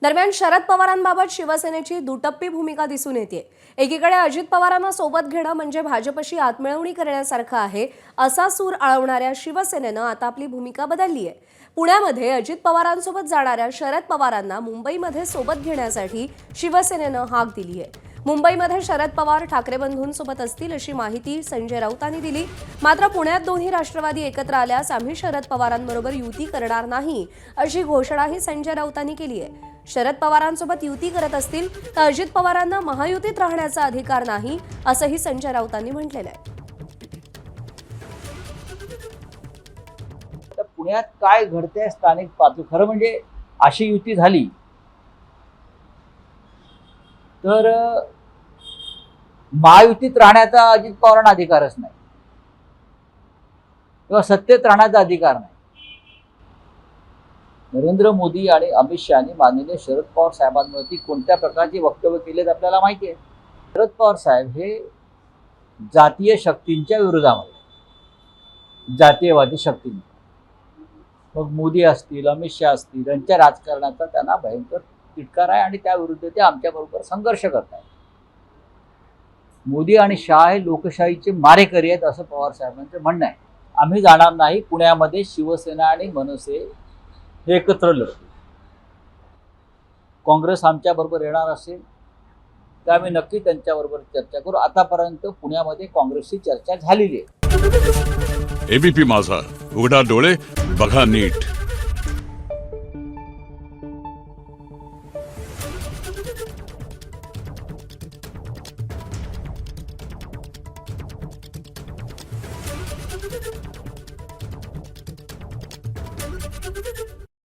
दरम्यान शरद पवारांबाबत शिवसेनेची दुटप्पी भूमिका दिसून येते। एकीकडे अजित पवारांना सोबत घेणं म्हणजे भाजपशी आत्ममिळवणी करण्यासारखं आहे असा सूर आळवणाऱ्या शिवसेनेनं आता आपली भूमिका बदलली आहे। पुण्यामध्ये अजित पवारांसोबत जाणाऱ्या शरद पवारांना मुंबईमध्ये सोबत घेण्यासाठी शिवसेनेनं हाक दिली आहे। मुंबईमध्ये शरद पवार ठाकरे बंधूंसोबत असतील अशी माहिती संजय राऊतांनी दिली। मात्र पुण्यात दोन्ही राष्ट्रवादी एकत्र आल्यास आम्ही शरद पवारांबरोबर युती करणार नाही अशी घोषणाही संजय राऊतांनी केली आहे। शरद पवारांसोबत युती करत असतील तर अजित पवारांना महायुतीत राहण्याचा अधिकार नाही असंही संजय राऊतांनी म्हटलेलं आहे। पुण्यात काय घडतंय स्थानिक पातळी, खरं म्हणजे अशी युती झाली तर महायुतीत राहण्याचा अजित पवारांना अधिकारच नाही किंवा सत्तेत राहण्याचा अधिकार नाही। नरेंद्र मोदी आणि अमित शहानी माननीय शरद पवार साहेबांवरती कोणत्या प्रकारची वक्तव्य केलेत आपल्याला माहिती आहे। शरद पवार साहेब हे जातीय शक्तींच्या विरोधामध्ये, जातीयवादी शक्तींच्या, मग मोदी असतील अमित शहा असतील यांच्या राजकारणाचा त्यांना भयंकर तिटकार आहे आणि त्याविरुद्ध ते आमच्याबरोबर संघर्ष करत आहेत। मोदी आणि शहा हे लोकशाहीचे मारेकरी आहेत असं पवार साहेबांचं म्हणणं आहे। आम्ही जाणार नाही, पुण्यामध्ये शिवसेना आणि मनसे हे एकत्र लढतील। काँग्रेस आमच्याबरोबर येणार असेल तर आम्ही नक्की त्यांच्याबरोबर चर्चा करू। आतापर्यंत पुण्यामध्ये काँग्रेसची चर्चा झालेली आहे। एबीपी माझा, उघडा डोळे बघा नीट।